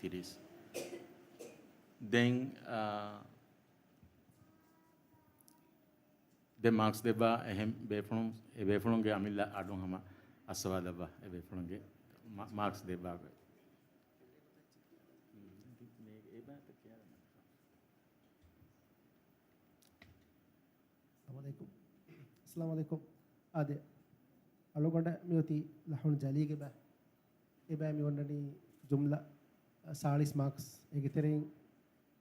30. Then the marks deba ehem befulunge amilla adun hama aswa deba befulunge marks deba Assalamu alaikum. Ade alogonda mioti lahun jali ke ba eba mi onnani jumla 40 marks egiterin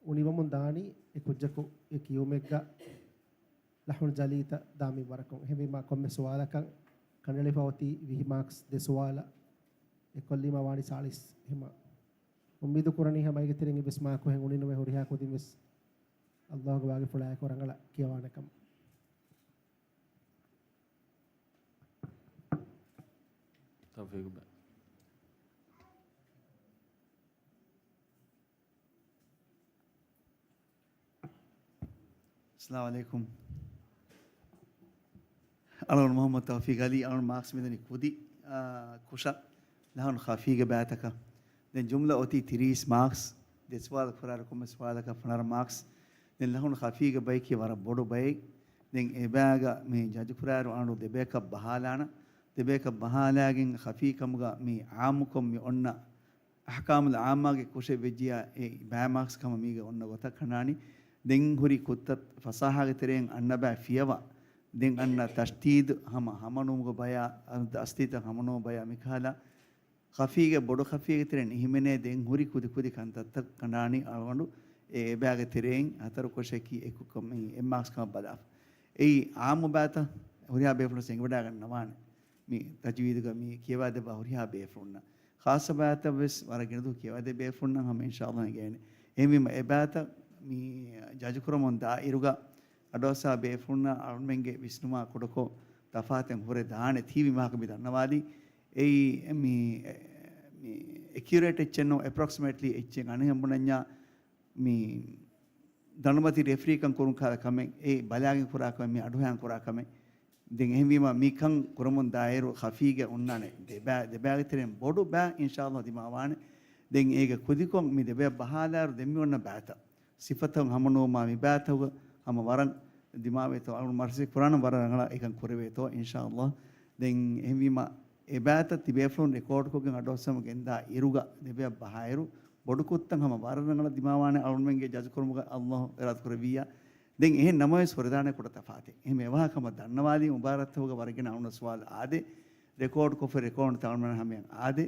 uniwamun dani ekujjaku ekiyumegga lahun jalita dami warakon hemi ma komme suwala kan kanale pawti 20 marks de suwala ekollima wani 40 hema ummidu kurani hama egiterin bisma ko hen uninu me horiha ko dimis Allah ko wage fulaya ko rangala kiyawanakam توفيق بقى. السلام عليكم. أنا محمد توفيق علي. أنا ماكس مدني كودي كوشا لهون خافية بعتك. لأن جملة أوتي 30 ماكس. ده سؤال فراركم سؤالك فنار ماكس. لأن لهون خافية بايكي ورا بودو بايك. لأن إباعة من جاج فرارو أنا ده بايك بحالانا. تبيك بحالاجين خفيكمغا مي عامكم مي أن أحكام العامة كوشة بيجيا باماكس كم ميجا أن وتكناني دين هوري كتت فصاحة ترين أنبع فيوا دين أن تشتيد هم نومغا بيا أن تستيد هم نوم بيا مكالا خفيكة بدو خفيكة ترين هيمنة دين هوري كودي كان تكناني ألوانو باغ ترين هترو كوشة كي إكوكم ماكس كم بداف عام باتا هوريا بيفلوس إنغودا نوان mi tajweedga mi kiyawade ba horiha beefrunna khasa baata bes waragindu kiyawade beefrunna ham inshallah gene emi ma ebata mi jajukuramon dairuga adosa beefrunna armenge visnuma kodoko tafaten hore daane thivi mahaka bidannawadi ei mi accurate chenno approximately echen anihambunanya mi danumati referee kan kurun khala kame ei balagin kura kame mi aduhan kura kame den ehmima mikan kurumun dairu khafige unnane deba gitren bodu ba inshallah dimawane den ege kudikon mi deba bahalaru demmi onna baata sifatan hamano ma mi baata hama waran dimawe to alun marsi qur'an warangala ekan kurave to inshallah den ehmima e baata tibeflon record ko gen adosam genda iruga deba bahairu bodu kuttan hama warangala dimawane alun menge jaj kurumuga allah erat kuraviya den eh namay sordane koda tafate ehme ewa kama dannawadi mubarak hoga waragena awna swal ade record ko fe record tawman hamen ade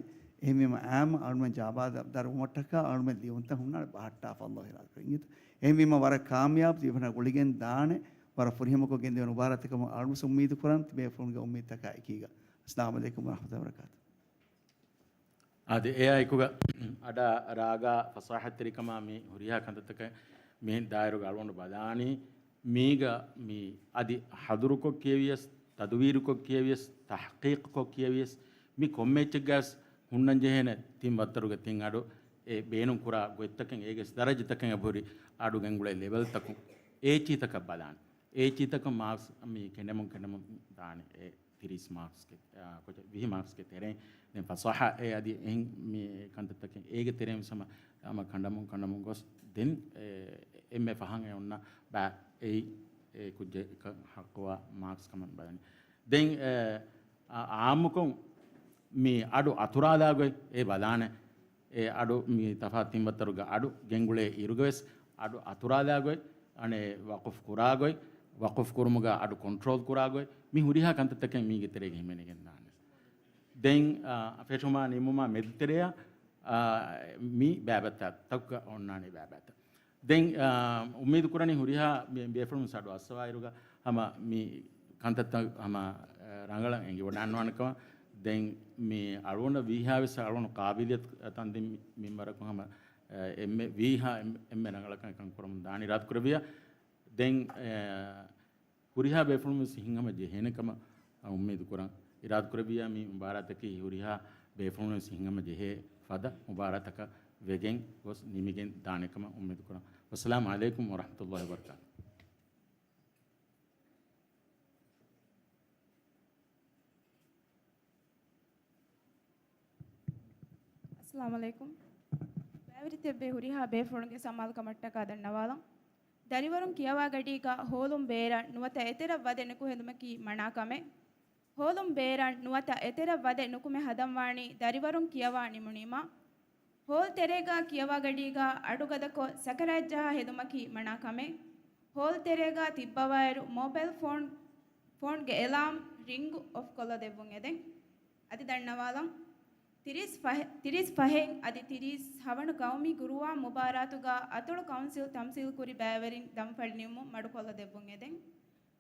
ehme ma am alman jabad dar umataka alman diunta hunna bahatta allah hirat ingit ehme ma war kamyab divana guligen daane war furhima ko gende mubarak kama almu ummid kuran be fon ga ummid taka ikiga assalamu alaikum wa rahmatullahi wa barakatuh ade ai kuga ada raga fasahat terikama mi huriya kantataka men dairu galwon badani miga mi adi haduruko kevies tadwiruko kevies tahqiqko kevies mi kommechgas hunnan jehene tim wattaruga tin adu e beenun kura goittaken eges darajataken aburi adu gangule level takun e chitaka badan e chitaka marks mi kenemun dani e 30 marks ke ko 20 marks ke tere den fasaha e adi en mi kantatake ege terem sama ama kandamun gos den emme fahan e onna ba e kujje hakwa marks kaman badani den aamukon mi adu aturada goy e badane e adu mi tafatim battaruga adu gengule iruges adu aturada goy ane waqf kuragoy waqf kurumuga adu control kuragoy mi huriha kantatake mi geterege himenegen nane den fetuma nimuma medtereya mi babata takka onnani babata den ummid kurani huriha befrum sadu aswairuga hama mi kantatta hama rangalan engi wadanwanaka den mi alwona viha vis alwona qabiliyat tandim mimbarak hama emme viha emme rangalakan kan kurum dani rat kurabiya den huriha befrum singhama jehenakama ummid kuran irat kurabiya mi mubarataki huriha befrum singhama jehe fada mubarataka vegen gos nimigen danekama ummid kuran wassalamu alaikum wa rahmatullahi wa barakatuh Assalamu alaikum. ඇවිරිතෙබ්බේ හුරිහා බේෆොණුගේ සමාල්ක මට්ටක දන්නවාලම් දරිවරුන් කියවා ගඩීක හෝලුම් බේරන් නුවත එතෙර වදෙ නුකු හෙදුමකි මනාකමෙ හෝලුම් බේරන් නුවත එතෙර වදෙ නුකුමೆ ಹದಂವಾಣಿ ದರಿವರುಂ ಕಿಯವಾ ನಿಮುನಿಮ hole ತೆರೆಗಾ ಕಿಯವಾ ಗಡೀಗಾ ಅಡುಗದಕೊ ಸಕರಾಜ್ಜಾ ಹೆದುಮಕಿ ಮಣಾಕಮೆ hole ತೆರೆಗಾ ತಿಬ್ಬವಾಯರು mobile ಫೋನ್ಗೆ ಎಲಾಮ್ ring of ಕೊಲ್ಲದೆವ್ವುಂ ಎದೆಂ ಅದಿ ದಣ್ಣವಾಲಂ ತಿರಿಸ್ ಫಹೆಂ ಅದಿ ತಿರಿಸ್ ಹವಣು ಕೌಮಿ ಗುರುವಾ ಮುಬಾರಾತುಗಾ ಅತುಳು council ತಮ್ಸಿಲ್ ಕುರಿ ಬ್ಯಾವೆರಿಂ ದಂಫಳಿ ನಿಮ್ಮು ಮಡುಕೊಲ್ಲದೆವ್ವುಂ ಎದೆಂ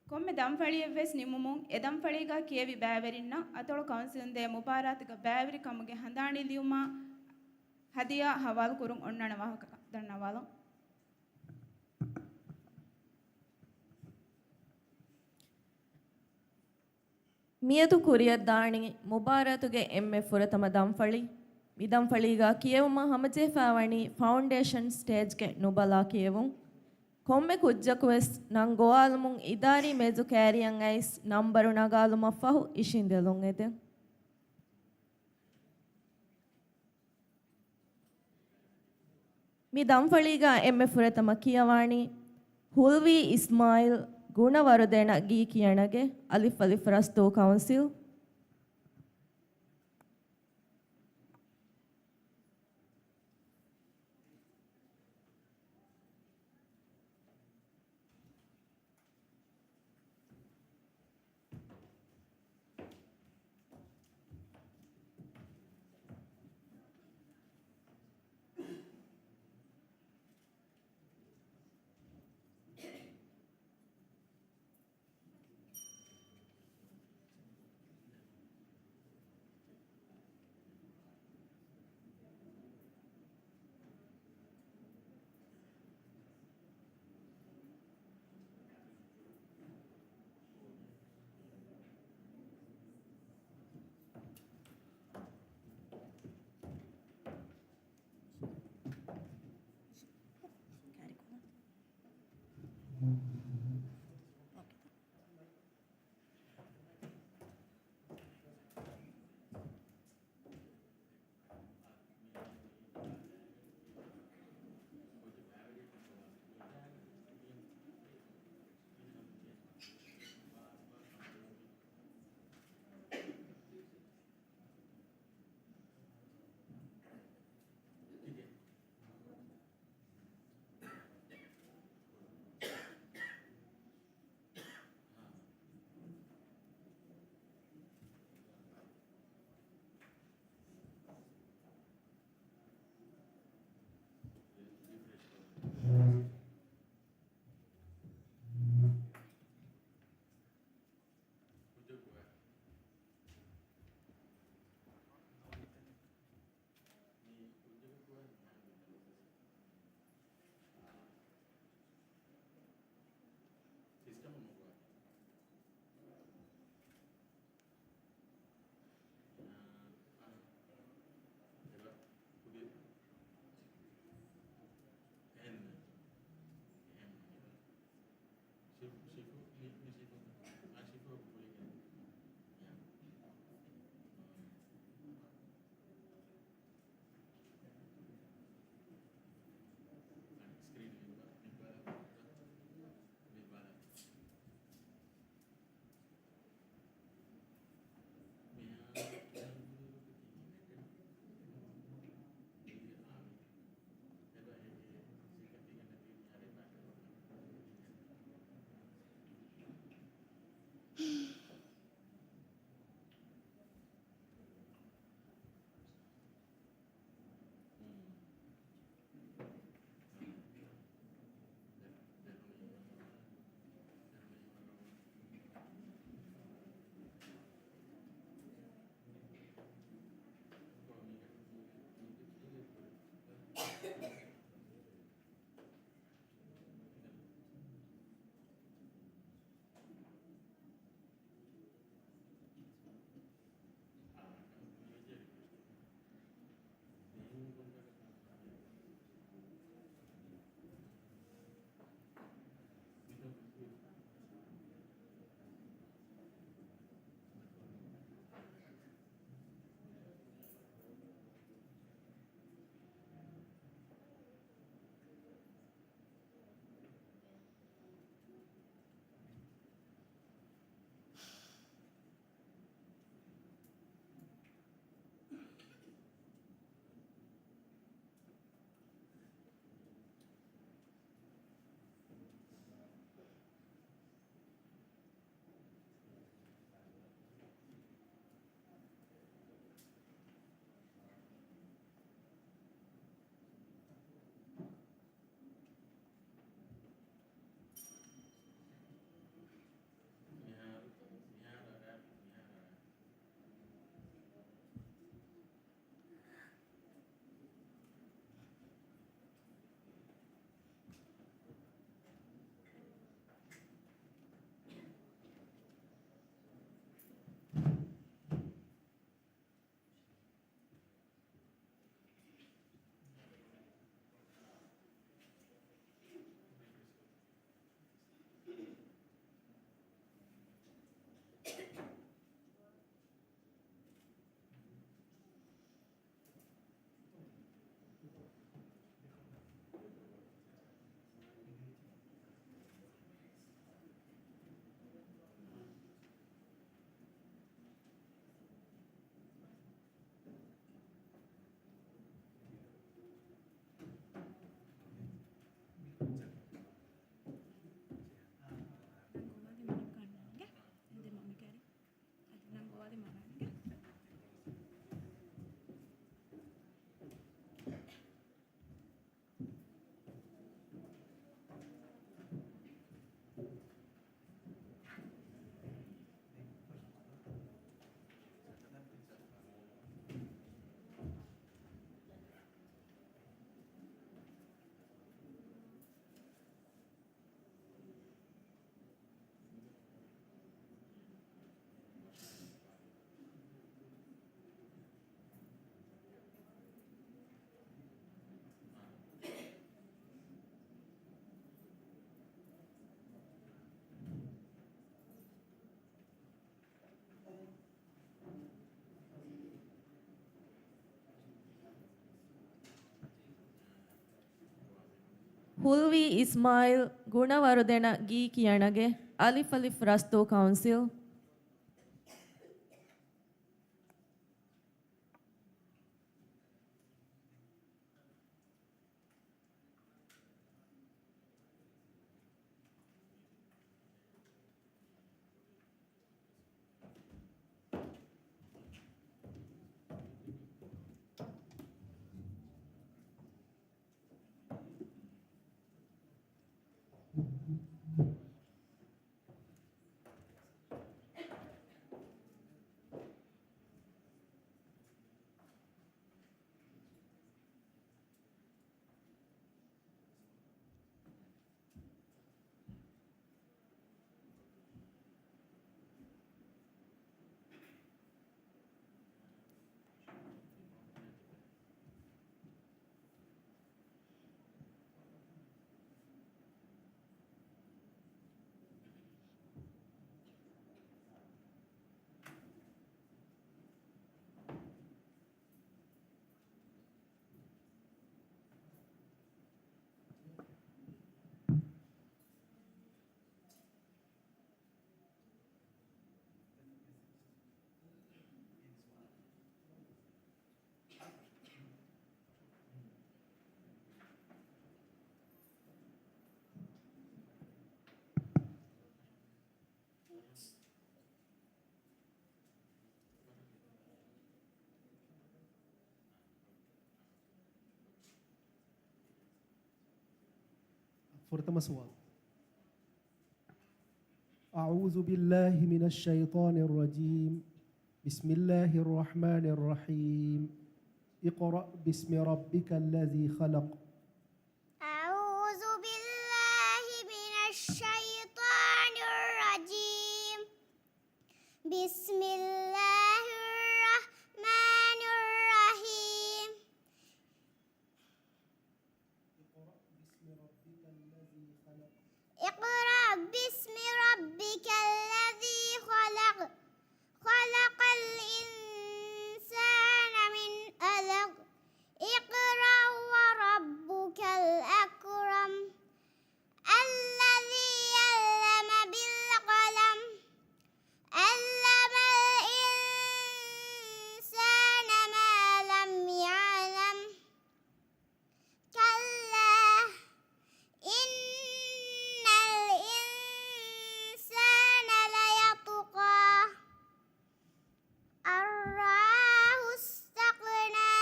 ಕೊಮ್ಮೆ ದಂಫಳಿಯವ್ವೆಸ್ ನಿಮ್ಮುಮುಂ ಎದಂಫಳಿಗಾ ಕಿಯವಿ ಬ್ಯಾವೆರಿನ್ನ ಅತೊಳು ಕೌನ್ಸಿಲ್ದೆ ಮುಬಾರಾತುಗ ಬ್ಯಾವೆರಿ ಕಮುಗೆ ಹಂದಾಣಿಲಿಯುಮ ಹದಿಯಾ ಹವಾಲು ಕುರುಂ ಒಣ್ಣಣ ವಾಹಕ ದಣ್ಣವಾಲಂ ಮಿಯದು ಕುರಿಯದ್ದಾಣಿ ಮುಬಾರತುಗೆ ಎಮ್ಮೆ ಫುರತಮ ದಂಫಳಿ ಮಿದಂಫಳಿಗ ಕಿಯವುಮ ಹಮಜೆಫಾವಣಿ foundation ಸ್ಟೇಜ್ಗೆ ನುಬಲಾ ಕಿಯವುಂ ಕೊಮ್ಮೆ ಕುಜ್ಜಕುವೆಸ್ ನಂ ಗೋವಾಲುಮುಂ ಇದಾರಿ ಮೇಜು ಕ್ಯಾರಿಯಂ ಐಸ್ ನಂಬರು ನಗಾಲುಮ ಫಹು ಇಶಿಂದೆಲುಂ ಎದೆ ಮಿ ದಂಫಳಿಗ ಎಮ್ಮೆ ಫುರತಮ ಕಿಯವಾಣಿ ಹುಲ್ವಿ ಇಸ್ಮಾಯಿಲ್ ಗುಣವರುದೇಣ ಗೀ ಕಿಯಣಗೆ ಅಲಿಫ್ ಅಲಿಫ್ ರಸ್ತೋ ಕೌನ್ಸಿಲ್ ಹುಲ್ವಿ ಇಸ್ಮಾಯಿಲ್ ಗುಣವರುದೆನ ಗೀ ಕಿಯಣಗೆ ಅಲಿಫ್ ಅಲಿಫ್ ರಸ್ತು ಕೌನ್ಸಿಲ್ فرتم سؤال. أعوذ بالله من الشيطان الرجيم. بسم الله الرحمن الرحيم. اقرأ باسم ربك الذي خلق. أعوذ بالله من الشيطان الرجيم. بسم الله الرحمن الرحيم. اقرأ باسم ربك الذي خلق. خلق الإنسان من علق. اقرأ وربك الأكرم الذي علم بالقلم علم الإنسان ما لم يعلم كلا إن الإنسان ليطغى أن رآه استغنى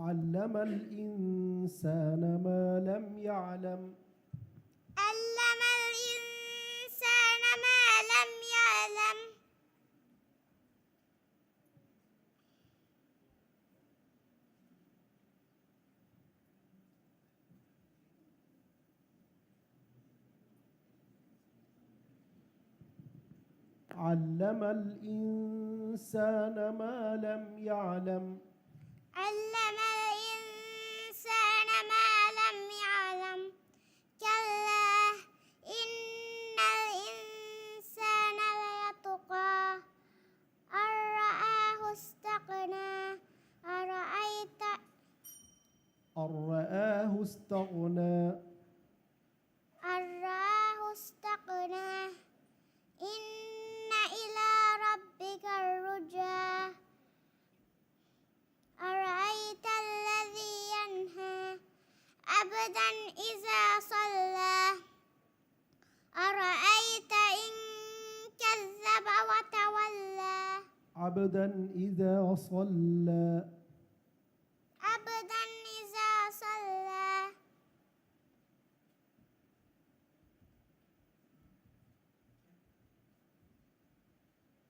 علم الإنسان ما لم يعلم. علم الإنسان ما لم يعلم علم الإنسان ما لم يعلم. علم الإنسان ما لم يعلم كلا إن الإنسان ليطغى أن رآه استغنى أرأيت أن رآه استغنى. أن رآه استغنى إن إلى ربك الرجى أرأيت الذي ينهى عبدا إذا صلى أرأيت إن كذب وتولى عبدا إذا صلى. عبدا إذا صلى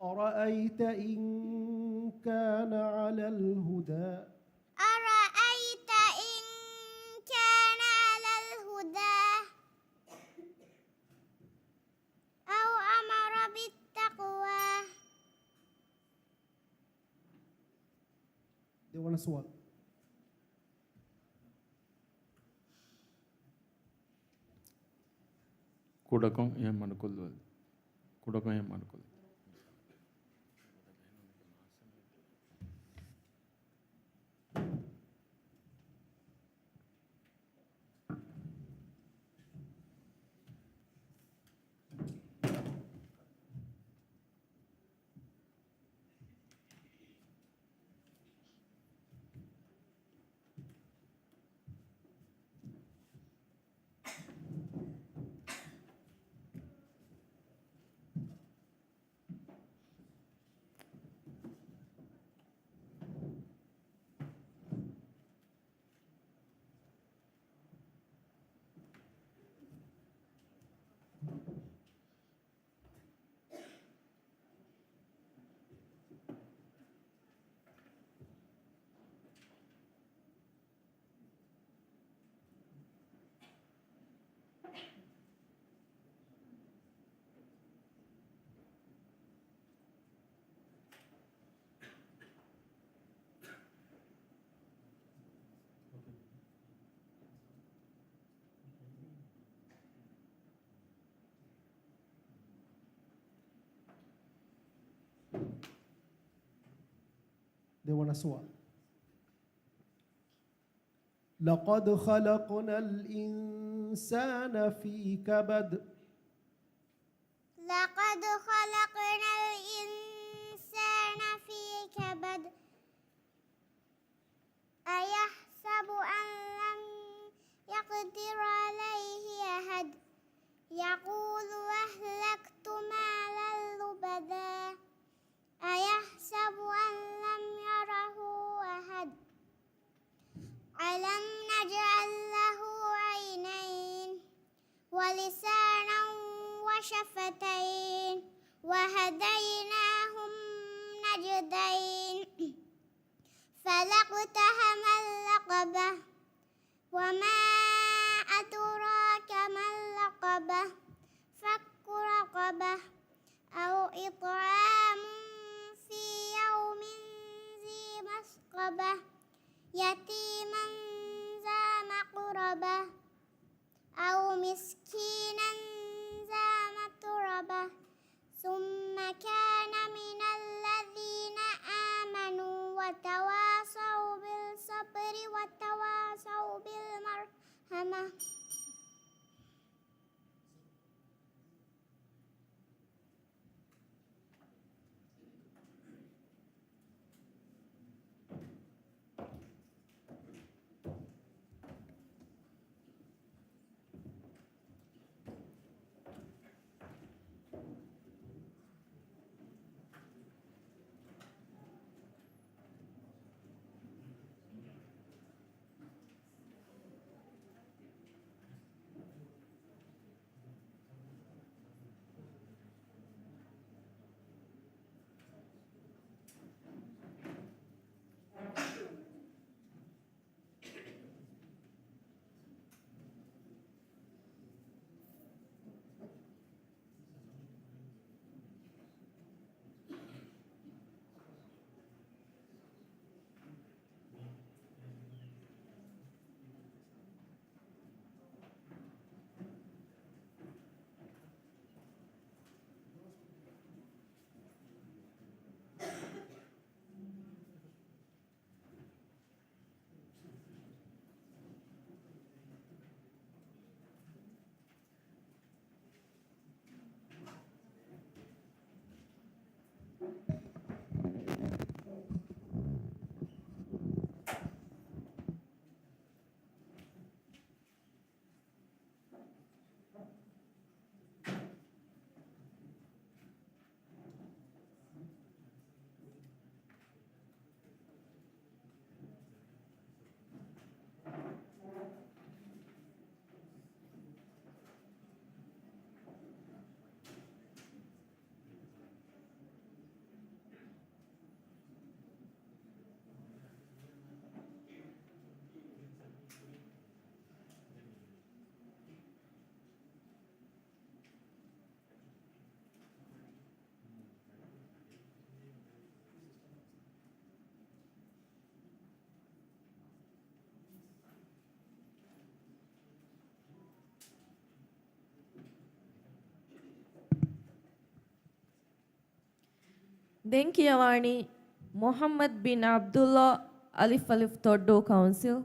أرأيت إن كان على الهدى. أرأيت إن كان على الهدى أو أمر بالتقوى. ده وانا سؤال. කුඩකොන් එහෙම මනකොල්ලවල කුඩකොන් එහෙම මනකොල්ල dewan aswal. لقد خلقنا الإنسان في كبد. لقد خلقنا الإنسان في كبد أيحسب أن لم يقدر عليه أحد يقول أهلكت مالا لبدا أيحسب أن لم يره أحد ألم نجعل له عينين ولسانا وشفتين وهديناهم نجدين فلاقتحم العقبة وما أدراك ما العقبة فك رقبة أو إطعام في يوم ذي مسغبة يتيما ذا مقربة أو مسكينا ذا متربة ثم كان من الذين آمنوا وتواصوا بالصبر وتواصوا بالمرحمة. දැන් කියවාණි Muhammad Bing Abdullah අලිෆ් අලිෆ් තොඩ්ඩෝ council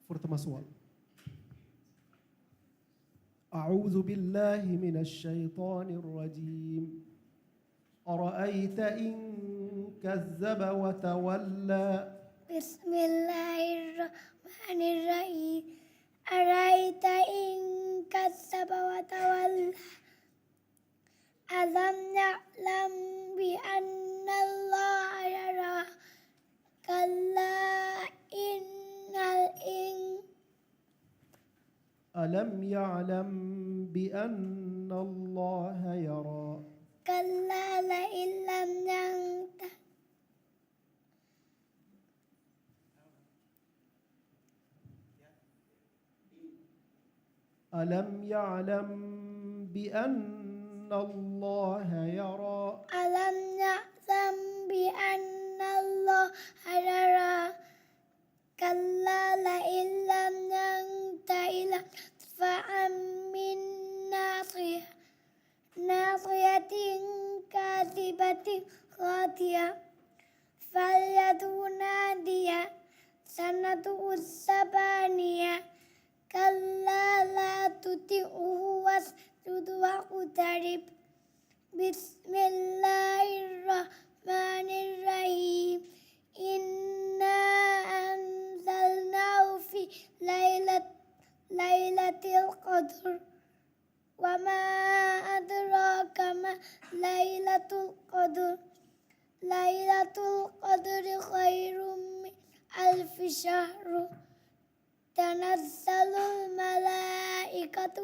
فرتما سؤال. أعوذ بالله من الشيطان الرجيم. أرأيت إن كذب وتولى. بسم الله الرحمن الرحيم. أرأيت إن كذب وتولى ألم يعلم بأن الله يرى كلا ألم يعلم بأن الله يرى كلا لئن لم ينته ألم يعلم بأن الله يرى ألم يعلم بأن الله يرى كلا لئن لم ينته لنطفعا بالناصية ناصية كاذبة خاطئة فليدع نادية سندع الزبانية كلا لا تطعه واسجد واقترب بسم الله الرحمن الرحيم إنا أنزلناه في ليلة القدر وما أدراك ما ليلة القدر ليلة القدر خير من ألف شهر تنزل الملائكة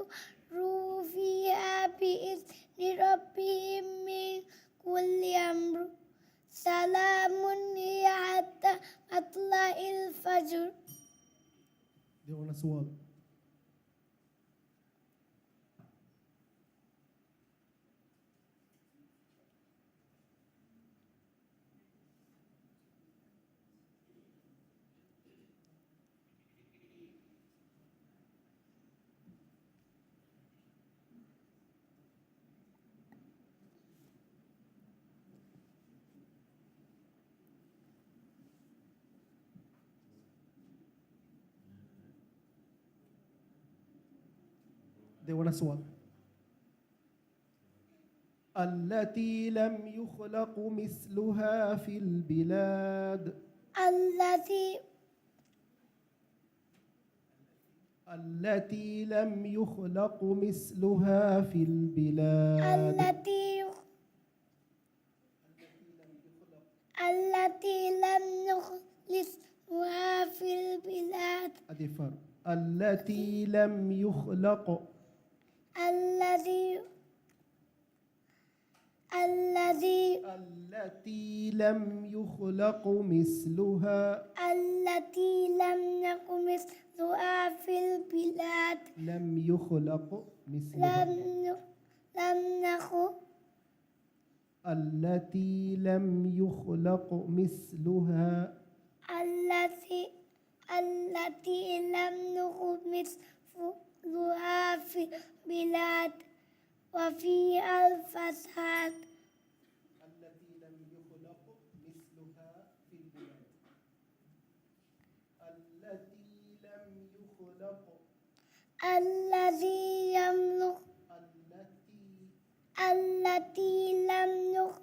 روح فيها بإذن ربهم من كل أمر سلام هي حتى مطلع الفجر. دعونا سؤال. دعونا سؤال. التي لم يخلق مثلها في البلاد. التي لم يخلق مثلها في البلاد. التي لم يخلقها في البلاد. أدفر. التي لم يخلق. التي لم يخلق مثلها. التي لم يكن مثلها في البلاد. لم يخلق مثلها. لم يخلق التي لم يخلق مثلها التي لم نخلق مثلها في البلاد وفي الفساد التي لم يخلق مثلها في البلاد الذي يملك التي لم نخلق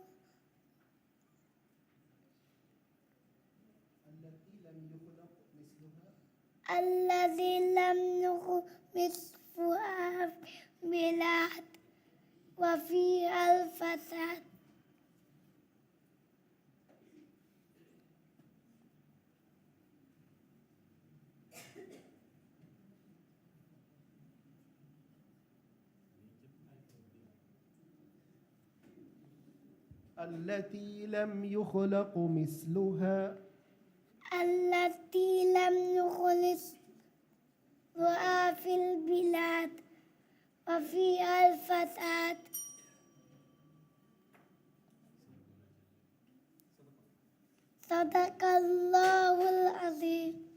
الذي لم نخلق مثلها في البلاد وفي الفساد التي لم يخلق مثلها التي لم نخلق مثلها في البلاد وفي الفساد صدق الله العظيم.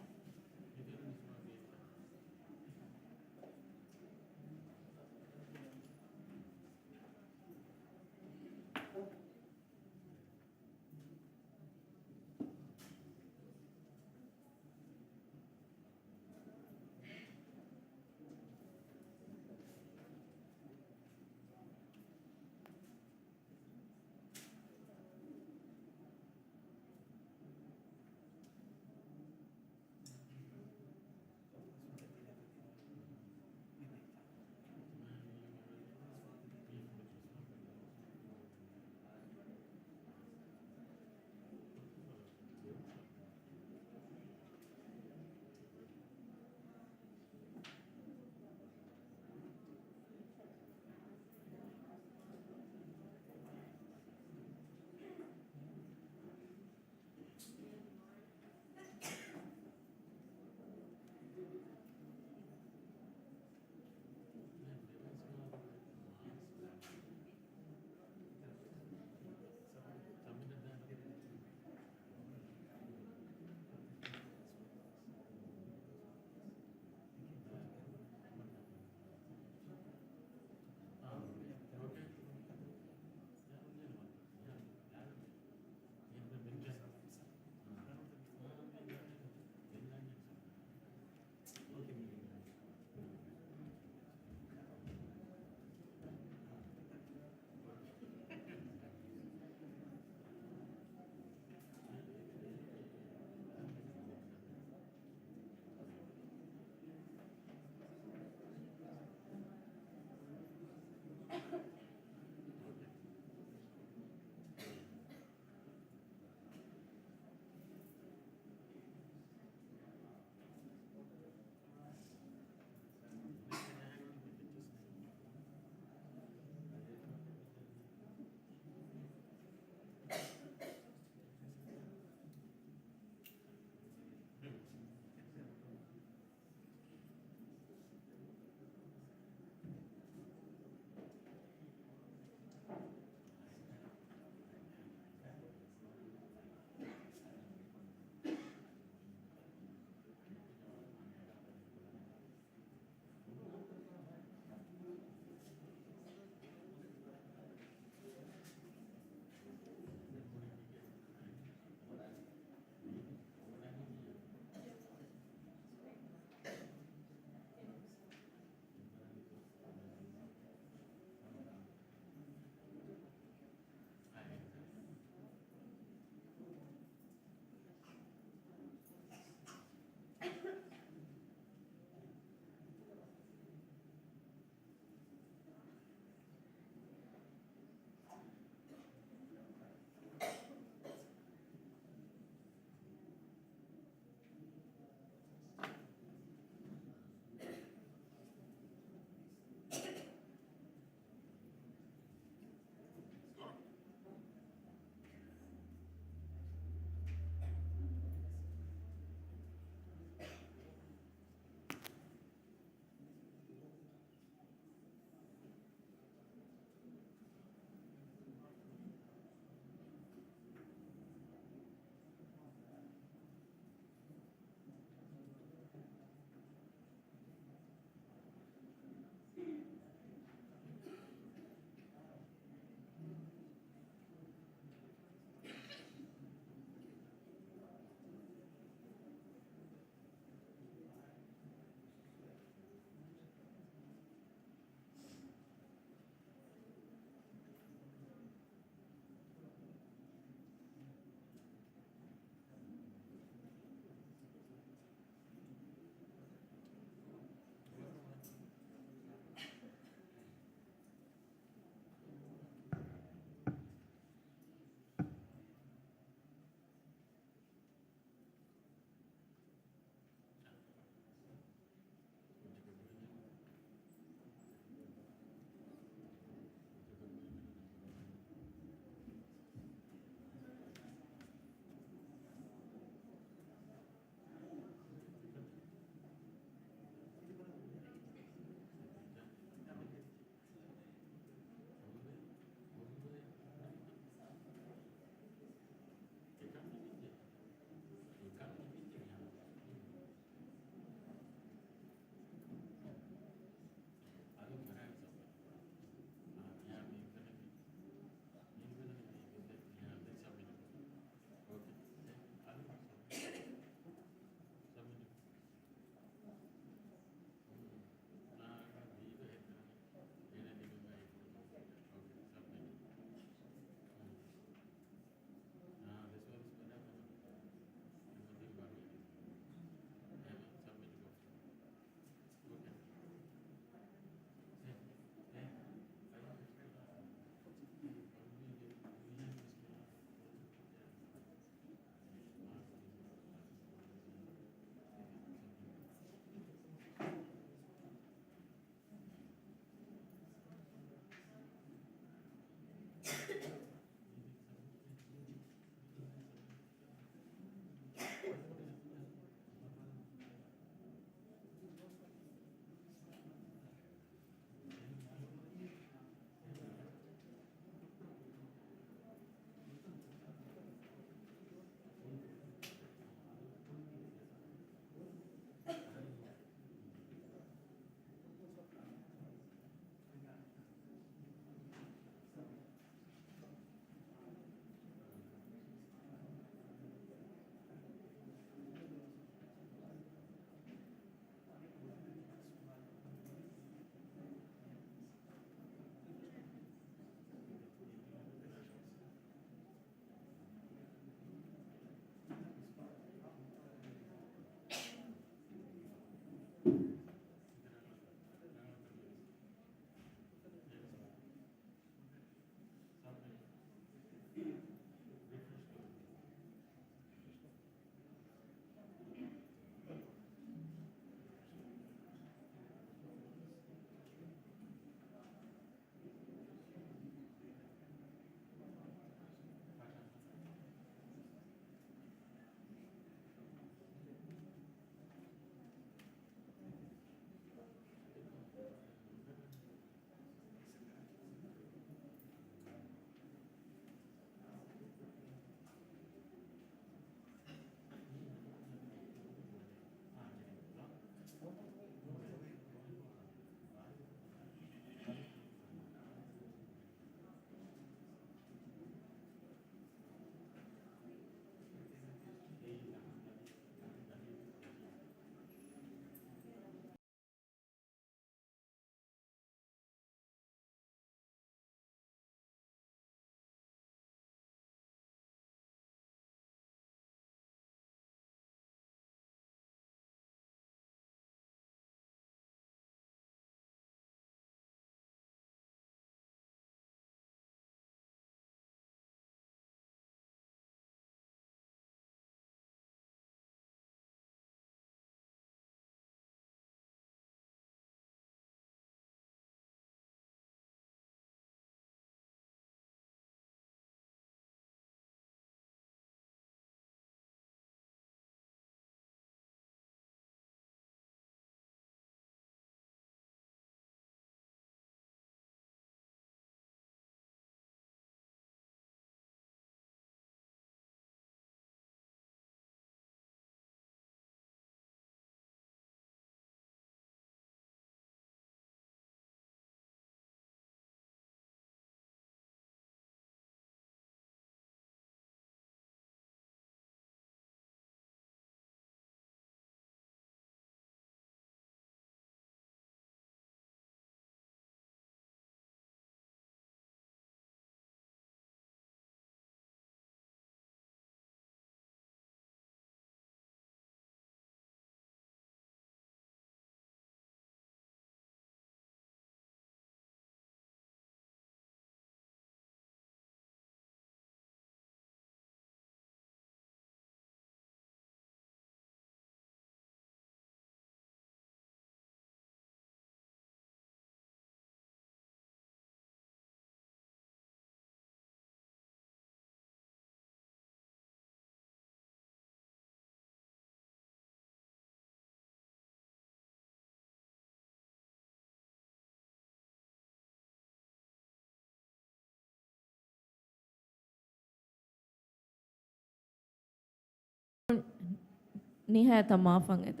نهاية ما فنجد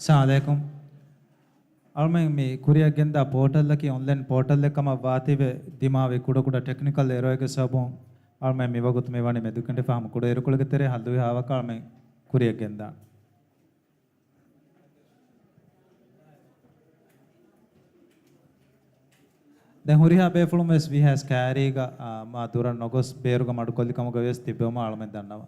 Assalamualaikum. Almen me Korea genda portal laki online portal le kama vative dimave kuda technical error ke sabon almen me wagut me wani me dukante faham kuda error kulge tere haldu hawa ka almen Korea genda. Then huriha be fulumes we has carry ga ma duran nogos beruga madukolli kama gaves tibema almen dannawa.